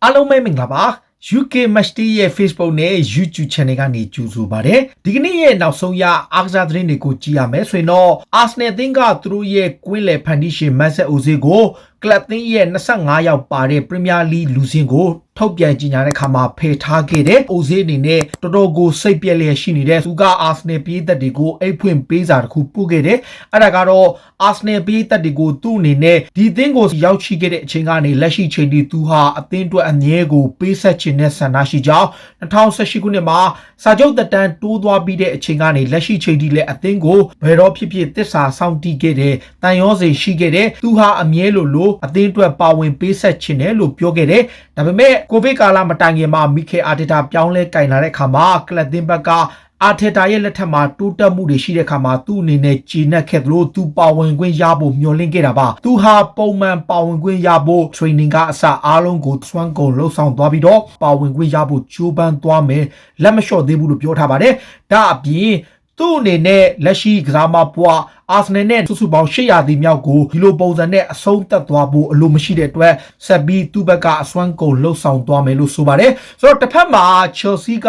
အားလုံးပဲမင်္ဂလာပါ UK Matchday ရဲ့ Facebook နဲ့ YouTube Channel ကနေကြိုဆိုပါတယ်ဒီကနေ့ရဲ့နောက်ဆုံးရအားကစားသတင်းတွေကိုကြည့်ရမယ်ဆိုရင်တော့ Arsenal အသင်းကသူတို့ရဲ့ကွင်းလယ်ဖန်တီးရှင် Mesut Ozil ကိုကလပ်အသင်းရဲ့25ယောက်ပါတဲ့ Premier League လူစင်ကိုထုတ်ပြန်ကြေညာတဲ့အခါမှာဖယ်ထားခဲ့တဲ့ Ozil အနေနဲ့တော်တော်ကိုစိတ်ပြက်လျက်ရှိနေတဲ့သူက Arsenal ပြည်သက်တွေကိုအိတ်ဖွင့်ပေးစာတစ်ခုပို့ခဲ့တယ်အဲ့ဒါကတော့ Arsenal ပြည်သက်တွေကိုသူ့အနေနဲ့ဒီအသင်းကိုရောက်ရှိခဲ့တဲ့အချိန်ကနေလက်ရှိချိန်ထိသူဟာအသင်းအတွက်အမြဲကိုပေးဆက်ခြင်းနဲ့ဆန္ဒရှိကြောင်း2018ခုနှစ်မှာစာချုပ်သက်တမ်းတိုးသွားပြီးတဲ့အချိန်ကနေလက်ရှိချိန်ထိလည်းအသင်းကိုဘယ်တော့ဖြစ်ဖြစ်သစ္စာစောင့်တည်ခဲ့တဲ့တန်ရောစိရှိခဲ့တဲ့သူဟာအမြဲလိုအသင်းအတွက်ပါဝင်ပေးဆက်ခြင်းနဲ့လို့ပြောခဲ့တယ်ဒါပေမဲ့ကိုဗစ်ကာလမတိုင်ခင်မှာမီခဲအာတီတာပြောင်းလဲကင်လာတဲ့အခါမှာကလပ်သင်းဘက်ကအာထက်တာရဲ့လက်ထက်မှာတိုးတက်မှုတွေရှိတဲ့အခါမှာသူ့အနေနဲ့ဂျီနက်ခဲ့သလိုသူပါဝင်ခွင့်ရဖို့မျှော်လင့်ခဲ့တာပါသူဟာပုံမှန်ပါဝင်ခွင့်ရဖို့ training ကအစအားလုံးကိုသွမ်းကုန်လှုပ်ဆောင်သွားပြီးတော့ပါဝင်ခွင့်ရဖို့ကြိုးပမ်းသွားမယ်လက်မလျှော့သေးဘူးလို့ပြောထားပါတယ်ဒါအပြင်သူ့အနေနဲ့လက်ရှိကစားမပွားအာဆနယ်နဲ့စုစုပေါင်း800ဒီမြောက်ကိုဒီလိုပုံစံနဲ့အဆုံးသတ်သွားဖို့အလိုမရှိတဲ့အတွက်ဆက်ပြီးသူ့ဘက်ကအစွမ်းကုန်လှုပ်ဆောင်သွားမယ်လို့ဆိုပါတယ်ဆိုတော့တစ်ဖက်မှာ Chelsea က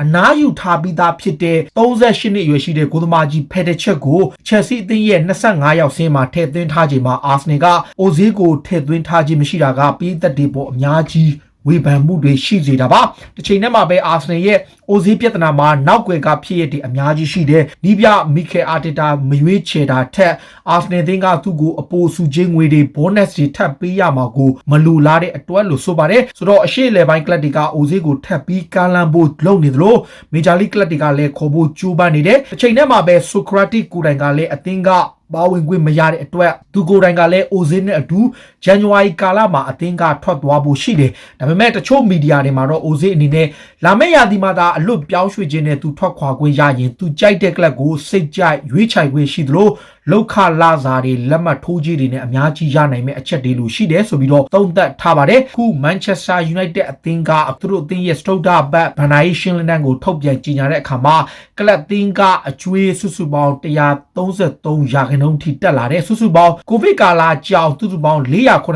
အနားယူထားပြီးသားဖြစ်တဲ့38နှစ်အရွယ်ရှိတဲ့ကိုသမားကြီးဖက်တစ်ချက်ကို Chelsea အသင်းရဲ့25ယောက်စင်းမှာထည့်သွင်းထားချိန်မှာ Arsenal က Ozil ကိုထည့်သွင်းထားခြင်းမရှိတာကပြည်သက်တွေပေါ်အများကြီးဝေဖန်မှုတွေရှိစေတာပါတစ်ချိန်တည်းမှာပဲ Arsenal ရဲ့ Ozil ပြဿနာမှာနောက်ွယ်ကဖြစ်ရတဲ့အများကြီးရှိတယ်နီးပြမီခဲအာတီတာမရွေးချယ်တာထက် Arsenal သင်းကသူ့ကိုအပိုစုချင်းငွေတွေ bonus တွေထပ်ပေးရမှာကိုမလိုလားတဲ့အတွက်လို့ဆိုပါတယ်ဆိုတော့အရှိလေပိုင်းကလပ်တွေက Ozil ကိုထပ်ပြီးကမ်းလှမ်းဖို့လုပ်နေသလို Major League ကလပ်တွေကလည်းခေါ်ဖို့ကြိုးပမ်းနေတယ်တစ်ချိန်တည်းမှာပဲ Socrates ကိုယ်တိုင်ကလည်းအသင်းကပါဝင်ခွင့်မရတဲ့အတွက်သူကိုယ်တိုင်ကလည်း Ozil နဲ့အတူ January ကာလမှာအသင်းကထွက်သွားဖို့ရှိတယ်ဒါပေမဲ့တချို့မီဒီယာတွေမှာတော့ Ozil အနေနဲ့လာမယ့်ရာသီမှာသာအလွတ်ပြောင်းရွှေ့ခြင်းနဲ့သူထွက်ခွာခွင့်ရရင်သူကြိုက်တဲ့ကလပ်ကိုစိတ်ကြိုက်ရွေးချယ်ခွင့်ရှိသလိုလောက်ခလာစာတွေလက်မှတ်ထိုးကြီးတွေနဲ့အများကြီးရနိုင်မဲ့အချက်တွေလို့ရှိတယ်ဆိုပြီးတော့သုံးသပ်ထားပါတယ်ခု Manchester United အသင်းကသူတို့အသင်းရဲ့ Stuttgart ဘတ်ဘန်နာယီရှင်းလင်းတန်းကိုထုတ်ပြန်ကြေညာတဲ့အခါမှာကလပ်သင်းကအကျွေးစုစုပေါင်း133ရာခိုင်နှုန်းထိတက်လာတဲ့စုစုပေါင်းကိုဗစ်ကာလကြောင့်စုစုပေါင်း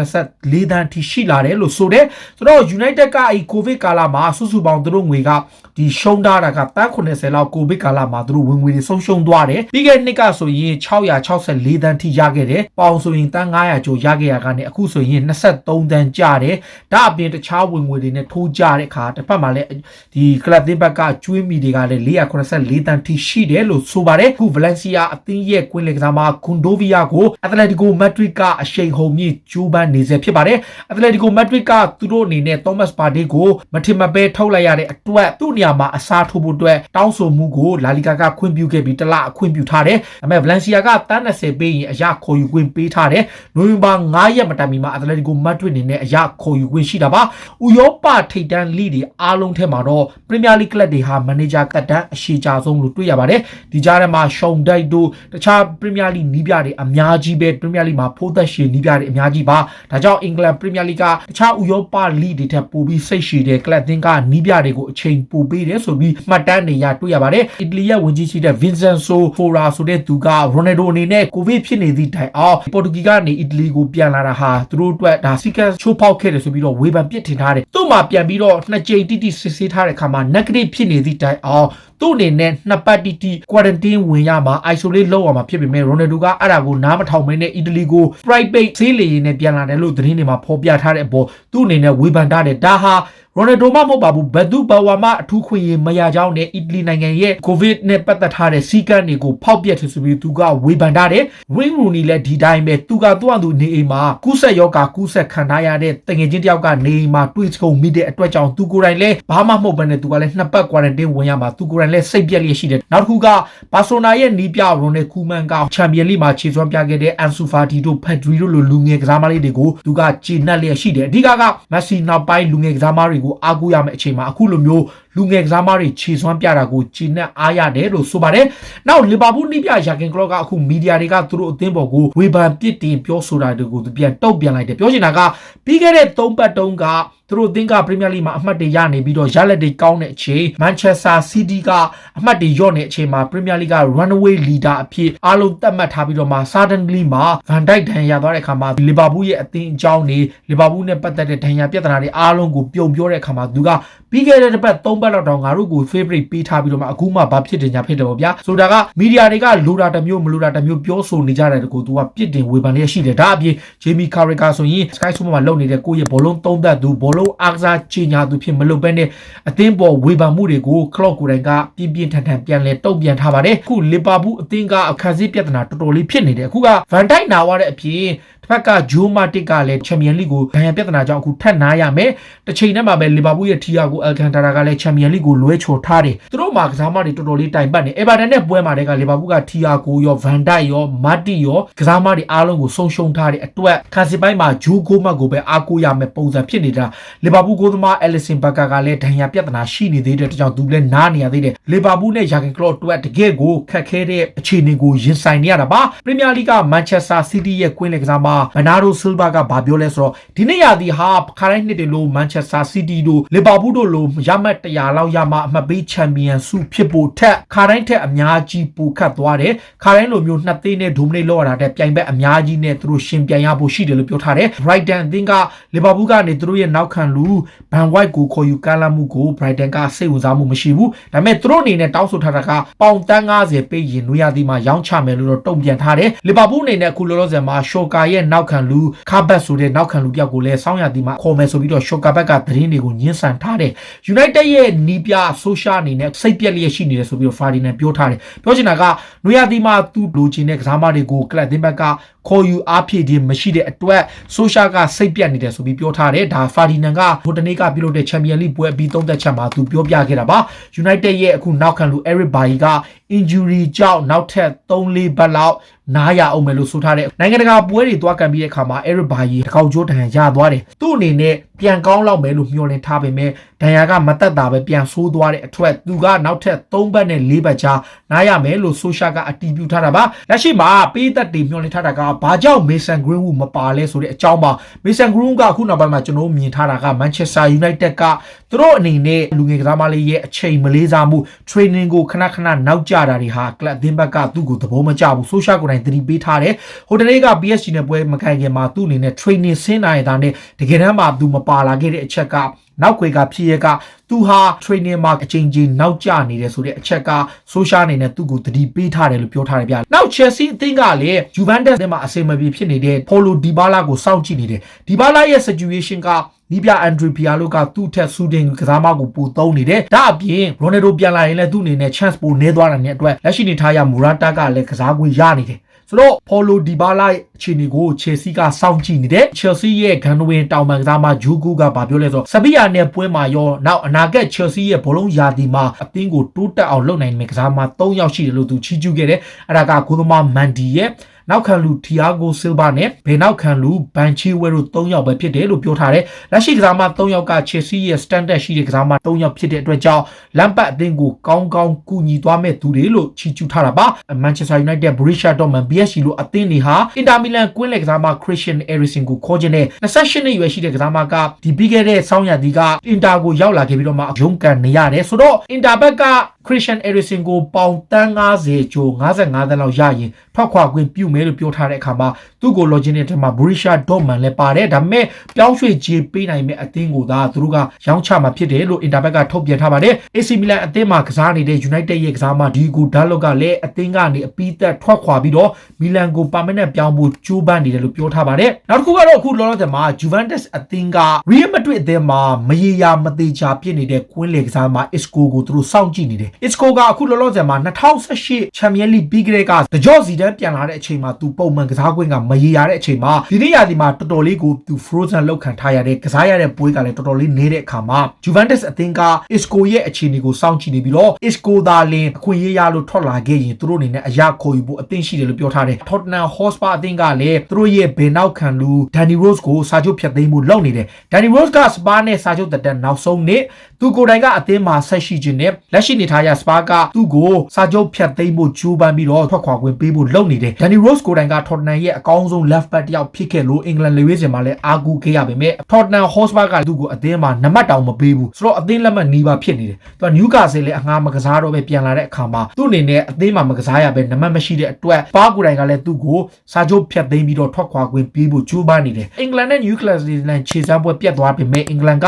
484တန်းထိရှိလာတယ်လို့ဆိုတယ်ဆိုတော့ United ကအဲ့ကိုဗစ်ကာလမှာစုစုပေါင်းသူတို့ငွေကဒီရှုံးထားတာကတန်း80လောက်ကိုဗစ်ကာလမှာသူတို့ဝင်ငွေတွေဆုံးရှုံးသွားတယ်ပြီးခဲ့တဲ့နှစ်ကဆိုရင်664တန်းထိရခဲ့တယ်ပေါင်ဆိုရင်တန်း900ကျော်ရခဲ့ရကနေအခုဆိုရင်23တန်းကျတယ်ဒါအပြင်တခြားဝင်ငွေတွေနဲ့ထိုးကြတဲ့အခါတစ်ဖက်မှာလည်းဒီကလပ်သင်းဘက်ကကျွေးမီတွေကလည်း484တန်းထိရှိတယ်လို့ဆိုပါတယ်အခု Valencia အသင်းရဲ့ကွင်းလယ်ကစားမကွန်ဒိုဗီယာကို Atletico Madrid ကအရှိန်ဟုန်မြင့်ကြိုးပမ်းနေစေဖြစ်ပါတယ် Atletico Madrid ကသူတို့အနေနဲ့ Thomas Partey ကိုမထင်မပဲထုတ်လိုက်ရတဲ့အတွက်သူ့နေရာမှာအစားထိုးဖို့အတွက်တောင်းဆိုမှုကိုလာလီဂါကခွင့်ပြုခဲ့ပြီးတလအခွင့်ပြုထားတယ်ဒါပေမဲ့ Valencia ကတန်း20ပေးရင်အရာခေါ်ယူခွင့်ပေးထားတယ်နိုဝင်ဘာ9ရက်မတိုင်မီမှာ Atletico Madrid အနေနဲ့အရာခေါ်ယူခွင့်ရှိတာပါဥရောပထိပ်တန်းလိတွေအားလုံးထဲမှာတော့ Premier League ကလပ်တွေဟာမန်နေဂျာကတန်းအရှိကြဆုံးလို့တွေ့ရပါတယ်ဒီကြားထဲမှာ Sean Dyche တို့တခြား Premier League နီးပြတွေအများကြီးပဲ Premier League မှာဖိုးသက်ရှင်နီးပြတွေအများကြီးပါဒါကြောင့် England Premier League ကတခြားဥရောပလိတွေထက်ပိုပြီးစိတ်ရှည်တဲ့ကလပ်သင်းကနီးပြတွေကိုအချိန်ပိုပေးတယ်ဆိုပြီးမှတ်တမ်းတွေရတွေ့ရပါတယ်အီတလီရဲ့ဝင်ကြီးရှိတဲ့ Vincenzo Fora ဆိုတဲ့သူက Ronaldo အနေနဲ့ကိုဗစ်ဖြစ်နေသည့်တိုင်အောင်ပေါ်တူဂီကနေအီတလီကိုပြန်လာတာဟာသူတို့အတွက်ဒါစီကတ်ချိုးဖောက်ခဲ့တယ်ဆိုပြီးတော့ဝေဖန်ပြစ်တင်ထားတယ်သူ့မှာပြန်ပြီးတော့နှစ်ကြိမ်တိတိစစ်ဆေးထားတဲ့အခါမှာ negative ဖြစ်နေသည့်တိုင်အောင်သူ့အနေနဲ့နှစ်ပတ်တိတိ quarantine ဝင်ရမှာ isolate လုပ်ရမှာဖြစ်ပေမဲ့ Ronaldo ကအဲ့ဒါကိုနားမထောင်မင်းနဲ့အီတလီကို private ဆေးလေယာဉ်နဲ့ပြန်လာတယ်လို့သတင်းတွေမှာဖော်ပြထားတဲ့အပေါ်သူ့အနေနဲ့ဝေဖန်ထားတယ်ဒါဟာRonaldo မဟုတ်ပါဘူးဘယ်သူဘဝမှာအထူးခွင့်ရမရကြောင်းနဲ့အီတလီနိုင်ငံရဲ့ COVID နဲ့ပတ်သက်ထားတဲ့စီကံတွေကိုဖောက်ပြတယ်ဆိုပြီးသူကဝေဖန်ထားတယ် Wayne Rooney လည်းဒီတိုင်းပဲသူကသူ့နေအိမ်မှာကူးစက်ရောဂါကူးစက်ခံထားရတဲ့တငယ်ချင်းတယောက်ကနေအိမ်မှာတွေ့ဆုံမိတဲ့အတွက်ကြောင့်သူကိုယ်တိုင်လည်းဘာမှမဟုတ်ဘဲနဲ့သူကလည်းနှစ်ပတ် quarantine ဝင်ရမှာသူကိုယ်တိုင်လည်းစိတ်ပြက်လျက်ရှိတယ်နောက်တစ်ခုကဘာဆိုနာရဲ့နီးပြ Ronald Koeman က Champions League မှာခြေစွမ်းပြခဲ့တဲ့ Ansu Fati တို့ Pedri တို့လိုလူငယ်ကစားမလေးတွေကိုသူကကျေနပ်လျက်ရှိတယ်အဓိက Messi နောက်ပိုင်းလူငယ်ကစားမတွေကိုအားကိုးရမယ့်အချိန်မှာအခုလိုမျိုး လူငယ်ကစားမတွေခြေစွမ်းပြတာကိုကြည်နက်အားရတယ်လို့ဆိုပါတယ်။နောက်လီဗာပူးနီးပြယာကင်ကလော့ကအခုမီဒီယာတွေကသူတို့အသင်းပေါ်ကိုဝေဖန်ပစ်တင်ပြောဆိုတာတွေကိုသူပြန်တုံ့ပြန်လိုက်တယ်ပြောချင်တာကပြီးခဲ့တဲ့3ပတ်တုန်းကသူတို့အသင်းကပရီးမီယာလိမှာအမှတ်တွေရနေပြီးတော့ရလက်တွေကောင်းတဲ့အချိန်မန်ချက်စတာစီးတီးကအမှတ်တွေရော့နေတဲ့အချိန်မှာပရီးမီယာလိက runaway leader အဖြစ်အားလုံးသတ်မှတ်ထားပြီးတော့မှ suddenly မှာ Van Dijk ဒဏ်ရာသွားတဲ့အခါမှာလီဗာပူးရဲ့အသင်းအကြောင်းတွေလီဗာပူးနဲ့ပတ်သက်တဲ့ဒဏ်ရာပြဿနာတွေအားလုံးကိုပြုံပြောတဲ့အခါမှာသူကပြီးခဲ့တဲ့တစ်ပတ်3ပတ်လောက်တောင်ငါတို့ကို favorite ပေးထားပြီးတော့မှအခုမှဘာဖြစ်တယ်ညာဖြစ်တယ်ပေါ့ဗျာဆိုတာကမီဒီယာတွေကလိုတာတစ်မျိုးမလိုတာတစ်မျိုးပြောဆိုနေကြတဲ့ကိုသူကပြစ်တင်ဝေဖန်လျက်ရှိတယ်ဒါအပြင် Jamie Carragher ဆိုရင် Sky Sports မှာလုပ်နေတဲ့ကိုယ့်ရဲ့ဘောလုံးသုံးသပ်သူဘောလုံးအားကစားချီညာသူဖြစ်မလုပ်ဘဲနဲ့အသင်းပေါ်ဝေဖန်မှုတွေကို Klopp ကိုယ်တိုင်ကပြင်းပြင်းထန်ထန်ပြန်လဲတုံ့ပြန်ထားပါတယ်အခုလီဗာပူးအသင်းကအခက်အခဲပြဿနာတော်တော်လေးဖြစ်နေတယ်အခုက Van Dijk နာဝတဲ့အပြင်တစ်ဖက်ကဂျိုမာတစ်ကလည်းချန်ပီယံလိကိုဒဏ်ရာပြဿနာကြောင့်အခုထပ်နားရမယ်တစ်ချိန်တည်းမှာပဲလီဗာပူးရဲ့ထီယာကိုအယ်ကန်တာရာကလည်းချန်ပီယံလိကိုလွဲချော်ထားတယ်သူတို့မှာကစားမတွေတော်တော်လေးတိုင်ပတ်နေအေဗာတန်နဲ့ပွဲမှာတည်းကလီဗာပူးကထီယာကိုရောဗန်ဒိုက်ရောမာတီရောကစားမတွေအားလုံးကိုဆုံးရှုံးထားတဲ့အတွက်ခါစီပိုင်းမှာဂျိုကိုမတ်ကိုပဲအားကိုးရမယ်ပုံစံဖြစ်နေတာလီဗာပူးကိုသမားအဲလစ်ဆင်ဘတ်ကာကလည်းဒဏ်ရာပြဿနာရှိနေသေးတဲ့ကြောင့်သူလည်းနားနေရသေးတယ်လီဗာပူးနဲ့ယာဂင်ကလော့အတွက်တကယ်ကိုခက်ခဲတဲ့အခြေအနေကိုရင်ဆိုင်နေရတာပါပရီးမီယာလိကမန်ချက်စတာစီးတီးရဲ့ကွင်းလေကစားမဘနာဒိုဆီလ်ဗာကဘာပြောလဲဆိုတော့ဒီနေ့ရာသီဟာခါတိုင်းနှစ်တွေလို့မန်ချက်စတာစီးတီးတို့လီဗာပူးတို့လို့ရမှတ်100လောက်ရမှအမှတ်ပေးချန်ပီယံဆုဖြစ်ဖို့ထက်ခါတိုင်းထက်အများကြီးပိုခတ်သွားတယ်ခါတိုင်းလိုမျိုးနှစ်သိန်းနဲ့ဒိုမနီလောက်ရတာတဲ့ပြိုင်ဘက်အများကြီးနဲ့သူတို့ရှင်ပြိုင်ရဖို့ရှိတယ်လို့ပြောထားတယ် Brighton အသင်းကလီဗာပူးကနေသူတို့ရဲ့နောက်ခံလူဘန်ဝိုက်ကိုခေါ်ယူကမ်းလှမ်းမှုကို Brighton ကစိတ်ဝင်စားမှုမရှိဘူးဒါပေမဲ့သူတို့အနေနဲ့တောင်းဆိုထားတာကပေါင်တန်း90ပေးရင်နွေရာသီမှာရောင်းချမယ်လို့တော့တုံ့ပြန်ထားတယ်လီဗာပူးအနေနဲ့အခုလောလောဆယ်မှာရှော့ကာရဲ့နောက်ခံလူခါဘတ်ဆိုတဲ့နောက်ခံလူပြောက်ကိုလည်းစောင်းရာသီမှာခေါ်မယ်ဆိုပြီးတော့ရှော့ကာဘက်ကသတင်းတွေကိုညှင်းဆန်ထားတယ် United ရဲ့နီးပြဆိုရှာအနေနဲ့စိတ်ပြက်လျက်ရှိနေတယ်ဆိုပြီးတော့ Ferdinand ပြောထားတယ်ပြောချင်တာကနွေရာသီမှာသူ့လိုချင်တဲ့ကစားမတွေကိုကလပ်အသင်းဘက်ကခေါ်ယူအားဖြည့်ခြင်းမရှိတဲ့အတွက်ဆိုရှာကစိတ်ပြက်နေတယ်ဆိုပြီးပြောထားတယ်ဒါ Ferdinand ကဟိုတနေ့ကပြုလုပ်တဲ့ Champions League ပွဲအပြီးသုံးသက်ချက်မှာသူပြောပြခဲ့တာပါ United ရဲ့အခုနောက်ခံလူ Eric Bailly က injury ကြောင့်နောက်ထပ် 3-4 ပတ်လောက်နားရအောင်မယ်လို့ဆိုထားတယ်နိုင်ငံတကာပွဲတွေတွားကန်ပြီးတဲ့အခါမှာ Eric Bailly တကောက်ကျိုးဒဏ်ရာရသွားတယ်သူ့အနေနဲ့ပြန်ကောင်းလောက်မယ်လို့မျှော်လင့်ထားပေမဲ့ဒဏ်ရာကမတက်တာပဲပြန်ဆိုးသွားတဲ့အထက်သူကနောက်ထပ်3ပတ်နဲ့4ပတ်ကြာနားရမယ်လို့ဆိုရှာကအတီးပြုထားတာပါလက်ရှိမှာပေးသက်တွေမျှော်လင့်ထားတာကဘာကြောင့် Mason Greenwood မပါလဲဆိုတဲ့အကြောင်းပါ Mason Greenwood ကအခုနောက်ပိုင်းမှာကျွန်တော်မြင်ထားတာက Manchester United ကသူတို့အနေနဲ့လူငယ်ကစားမလေးရဲ့အချိန်မလေးစားမှု training ကိုခဏခဏနောက်ကျတာတွေဟာကလပ်အသင်းဘက်ကသူ့ကိုသဘောမကျဘူးဆိုရှာကိုယ်တိုင်သတိပေးထားတယ်ဟိုတနေ့က PSG နဲ့ပွဲမခိုင်ခင်မှာသူ့အနေနဲ့ training ဆင်းနိုင်တာနဲ့တကယ်တမ်းမှာသူမပါလာခဲ့တဲ့အချက်ကနောက်ခွေကဖြစ်ရကသူဟာ training မှာအချိန်ချင်းနောက်ကျနေတယ်ဆိုတဲ့အချက်ကဆိုရှာအနေနဲ့သူ့ကိုသတိပေးထားတယ်လို့ပြောထားတယ်ဗျ။နောက် Chelsea အသင်းကလည်း Juventus နဲ့မှာအဆင်မပြေဖြစ်နေတဲ့ Paulo Dybala ကိုစောင့်ကြည့်နေတယ်။ Dybala ရဲ့ situation ကနီးပြ Andre Pirlo ကသူ့ထက်ဆူတင်ကစားမကိုပိုသုံးနေတယ်။ဒါအပြင် Ronaldo ပြန်လာရင်လည်းသူ့အနေနဲ့ chance ပိုနေသွားတာနဲ့အတွက်လက်ရှိနေထားရ Morata ကလည်းကစားခွင့်ရနေတယ်။ဆိုတော့ Paulo Dybala အခြေအနေကို Chelsea ကစောင့်ကြည့်နေတယ် Chelsea ရဲ့ဂန်နဝင်တောင်ပန်ကစားမဂျူဂူကဘာပြောလဲဆိုတော့ Sevilla နဲ့ပွဲမှာရောနောက်အနာဂတ် Chelsea ရဲ့ဘောလုံးရာသီမှာအသင်းကိုတိုးတက်အောင်လုပ်နိုင်မယ့်ကစားမ3ယောက်ရှိတယ်လို့သူချီးကျူးခဲ့တယ်အဲ့ဒါကဂိုးသမားမန်ဒီရဲ့နောက်ခံလူတီယာဂိုဆီလ်ဗာနဲ့ဘယ်နောက်ခံလူဘန်ချီဝဲတို့3ယောက်ပဲဖြစ်တယ်လို့ပြောထားတယ်လက်ရှိကစားမ3ယောက်က Chelsea ရဲ့ standard ရှိတဲ့ကစားမ3ယောက်ဖြစ်တဲ့အတွက်ကြောင့်လမ်ပတ်အသင်းကိုကောင်းကောင်းကူညီသွားမဲ့သူတွေလို့ချီးကျူးထားတာပါ Manchester United Borussia Dortmund PSG လို့အသင်းတွေဟာ Inter Milan ကွင်းလယ်ကစားမ Christian Eriksen ကိုခေါ်ခြင်းနဲ့28နှစ်ရွယ်ရှိတဲ့ကစားမကဒီပြီးခဲ့တဲ့ဆောင်းရာသီက Inter ကိုရောက်လာခဲ့ပြီးတော့မှရုန်းကန်နေရတယ်ဆိုတော့ Inter ဘက်က Christian Eriksen ကိုပေါင်တန်း90ကျိုး55သန်းလောက်ရရင်ထွက်ခွာခွင့်ပြုမယ်လို့ပြောထားတဲ့အခါမှာသူ့ကိုလော်ဂျင်းတဲ့ထဲမှာ Borussia Dortmund လည်းပါတယ်ဒါပေမဲ့ပြောင်းရွှေ့ခြေပေးနိုင်မဲ့အသင်းကိုသာသူတို့ကရောင်းချမှာဖြစ်တယ်လို့ Inter ဘက်ကထုတ်ပြန်ထားပါတယ် AC Milan အသင်းမှာကစားနေတဲ့ United ရဲ့ကစားမ Diego Dalot ကလည်းအသင်းကနေအပြီးသက်ထွက်ခွာပြီးတော့ Milan ကို permanent ပြောင်းဖို့ကြိုးပမ်းနေတယ်လို့ပြောထားပါတယ်နောက်တစ်ခုကတော့အခုလောလောဆယ်မှာ Juventus အသင်းက Real Madrid အသင်းမှာမရေရာမသေးချာဖြစ်နေတဲ့ကွင်းလေကစားမ Isco ကိုသူတို့စောင့်ကြည့်နေတယ် Isco ကအခုလောလောဆယ်မှာ2018 Champions League ပြီးကြတဲ့ကတကြော့စီတန်းပြန်လာတဲ့အချိန်မှာသူပုံမှန်ကစားခွင့်ကမရေရတဲ့အချိန်မှာဒီနေ့ရာသီမှာတော်တော်လေးကိုသူ frozen လောက်ခံထားရတဲ့ကစားရတဲ့ပွဲကလည်းတော်တော်လေးနေတဲ့အခါမှာ Juventus အသင်းက Isco ရဲ့အခြေအနေကိုစောင့်ကြည့်နေပြီးတော့ Isco သာလင်အခွင့်အရေးရလို့ထွက်လာခဲ့ရင်သူတို့အနေနဲ့အရာခေါ်ယူဖို့အသင့်ရှိတယ်လို့ပြောထားတယ် Tottenham Hotspur အသင်းကလည်းသူတို့ရဲ့ဘယ်နောက်ခံလူ Danny Rose ကိုစာချုပ်ဖြတ်သိမ်းဖို့လုပ်နေတယ် Danny Rose က Spurs နဲ့စာချုပ်တက်နောက်ဆုံးနေ့သူကိုယ်တိုင်ကအသင်းမှာဆက်ရှိခြင်းနဲ့လက်ရှိနေထားရ Spurs ကသူ့ကိုစာချုပ်ဖြတ်သိမ်းဖို့ကြိုးပမ်းပြီးတော့ထွက်ခွာခွင့်ပေးဖို့လုပ်နေတယ် Danny Rose ကိုယ်တိုင်က Tottenham ရဲ့အကောင်းဆုံး left back တယောက်ဖြစ်ခဲ့လို့အင်္ဂလန်လေဝေးစင်မှာလည်းအားကိုးခဲ့ရပေမဲ့ Tottenham Hotspur ကသူ့ကိုအသင်းမှာနံပါတ်တောင်မပေးဘူးဆိုတော့အသင်းလက်မှတ်နီးပါဖြစ်နေတယ်သူက Newcastle လည်းအငှားမကစားတော့ပဲပြန်လာတဲ့အခါမှာသူ့အနေနဲ့အသင်းမှာမကစားရပဲနံပါတ်မရှိတဲ့အတွက်ပါကိုယ်တိုင်ကလည်းသူ့ကိုစာချုပ်ဖြတ်သိမ်းပြီးတော့ထွက်ခွာခွင့်ပေးဖို့ကြိုးပမ်းနေတယ်အင်္ဂလန်နဲ့ Newcastle နဲ့ခြေစမ်းပွဲပြတ်သွားပေမဲ့အင်္ဂလန်က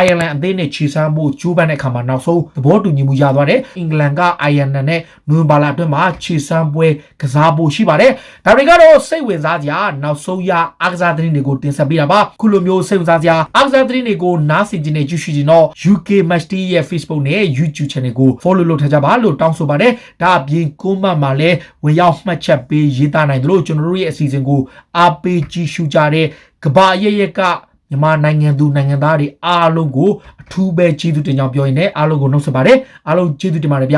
Ireland အသင်းနဲ့ခြေစမ်းဖို့ကြိုးပမ်းတဲ့အခါမှာနောက်ဆုံးသဘောတူညီမှုရသွားတယ်အင်္ဂလန်က Ireland နဲ့နိုဝင်ဘာလအတွင်းမှာခြေစမ်းပွဲကစားဖို့ရှိပါတယ်ဒါတွေကတော့စိတ်ဝင်စားစရာနောက်ဆုံးရအားကစားသတင်းတွေကိုတင်ဆက်ပေးတာပါခုလိုမျိုးစိတ်ဝင်စားစရာအားကစားသတင်းတွေကိုနားဆင်ကြနေကြည့်ရှုကြတော့ UK Match Day ရဲ့ Facebook နဲ့ YouTube Channel ကို follow လုပ်ထားကြပါလို့တောင်းဆိုပါတယ်ဒါအပြင် comment မှာလည်းဝင်ရောက်မှတ်ချက်ပေးရေးသားနိုင်တယ်လို့ကျွန်တော်တို့ရဲ့အစီအစဉ်ကိုအားပေးကြည့်ရှုကြတဲ့ကဘာရရက်ကမြန်မာနိုင်ငံသူနိုင်ငံသားတွေအားလုံးကိုအထူးပဲကျေးဇူးတင်ကြောင်းပြောရင်းနဲ့အားလုံးကိုနှုတ်ဆက်ပါတယ်အားလုံးကျေးဇူးတင်ပါတယ်ဗျ